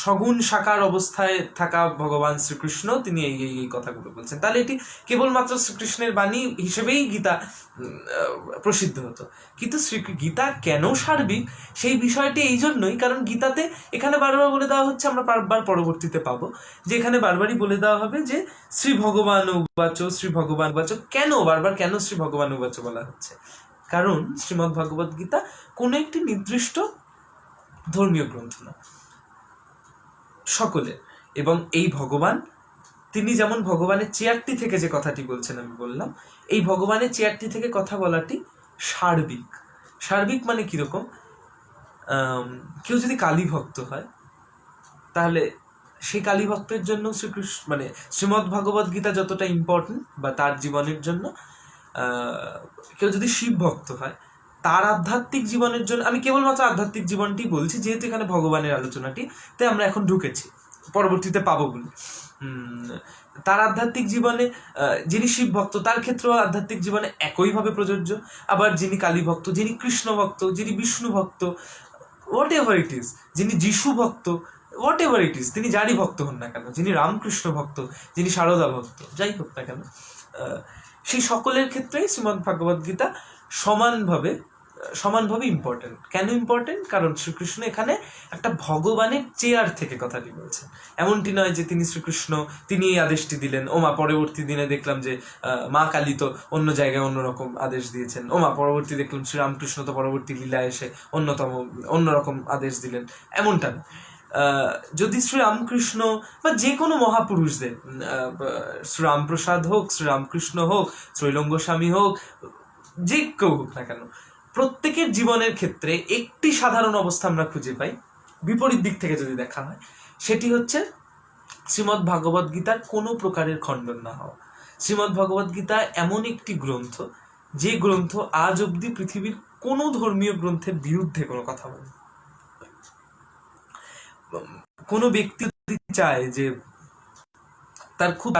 সগুণ সাকার অবস্থায় থাকা ভগবান শ্রীকৃষ্ণ তিনি এই কথাগুলো বলছেন, তাহলে এটি কেবলমাত্র শ্রীকৃষ্ণের বাণী হিসেবেই গীতা প্রসিদ্ধ হতো। কিন্তু গীতা কেন সার্বিক, সেই বিষয়টি এই জন্যই কারণ গীতাতে এখানে বারবার বলে দেওয়া হচ্ছে, আমরা বারবার পরবর্তীতে পাবো যে এখানে বারবারই বলে দেওয়া হবে যে শ্রী ভগবান উবাচ, শ্রী ভগবান উবাচ। কেন বারবার কেন শ্রী ভগবান উবাচ বলা হচ্ছে? কারণ শ্রীমদ্ ভগবদ গীতা কোনো একটি নির্দিষ্ট ধর্মীয় গ্রন্থ না, সকলের। এবং এই ভগবান তিনি যেমন ভগবানের চেয়ারটি থেকে যে কথাটি বলছেন আমি বললাম, এই ভগবানের চেয়ারটি থেকে কথা বলাটি সার্বিক। সার্বিক মানে কিরকম? কেউ যদি কালী ভক্ত হয়, তাহলে সেই কালী ভক্তের জন্য শ্রীকৃষ্ণ মানে শ্রীমদ্ ভগবদ গীতা যতটা ইম্পর্টেন্ট বা তার জীবনের জন্য, কেউ যদি শিব ভক্ত হয় তার আধ্যাত্মিক জীবনের জন্য, আমি কেবলমাত্র আধ্যাত্মিক জীবনটি বলছি যেহেতু এখানে ভগবানের আলোচনাটি তাই আমরা এখন ঢুকেছি, পরবর্তীতে পাবো বলে। তার আধ্যাত্মিক জীবনে যিনি শিব ভক্ত তার ক্ষেত্রেও আধ্যাত্মিক জীবনে একইভাবে প্রযোজ্য। আবার যিনি কালী ভক্ত, যিনি কৃষ্ণ ভক্ত, যিনি বিষ্ণু ভক্ত, হোয়াট এভার ইট ইজ, যিনি যিশু ভক্ত, হোয়াট এভার ইট ইজ, তিনি যারই ভক্ত হন না কেন, যিনি রামকৃষ্ণ ভক্ত, যিনি সারদা ভক্ত, যাই হোক না কেন, সেই সকলের ক্ষেত্রেই শ্রীমদ্ ভগবদ গীতা সমানভাবে ইম্পর্টেন্ট। কেন ইম্পর্টেন্ট? কারণ শ্রীকৃষ্ণ এখানে একটা ভগবানের চেয়ার থেকে কথাটি বলছেন। এমনটি নয় যে তিনি শ্রীকৃষ্ণ তিনি এই আদেশটি দিলেন, ওমা পরবর্তী দিনে দেখলাম যে মা কালী তো অন্য জায়গায় অন্যরকম আদেশ দিয়েছেন, ওমা পরবর্তী দেখলাম শ্রীরামকৃষ্ণ তো পরবর্তী লীলায় এসে অন্যরকম আদেশ দিলেন, এমনটা না। যদি শ্রীরামকৃষ্ণ বা যে কোনো মহাপুরুষদের, শ্রীরামপ্রসাদ হোক, শ্রীরামকৃষ্ণ হোক, ত্রৈলঙ্গ স্বামী হোক, যে কেউ হোক না কেন, প্রত্যেকের জীবনের ক্ষেত্রে একটি সাধারণ অবস্থা আমরা খুঁজে পাই, বিপরীত দিক থেকে যদি দেখা হয়, সেটি হচ্ছে শ্রীমদ্ ভগবদ গীতার কোনো প্রকারের খণ্ডন না হওয়া। শ্রীমদ্ ভগবদ গীতা এমন একটি গ্রন্থ, যে গ্রন্থ আজ অবধি পৃথিবীর কোনো ধর্মীয় গ্রন্থের বিরুদ্ধে কোনো কথা বলে। কোনো ব্যক্তি চায় যে তার খুব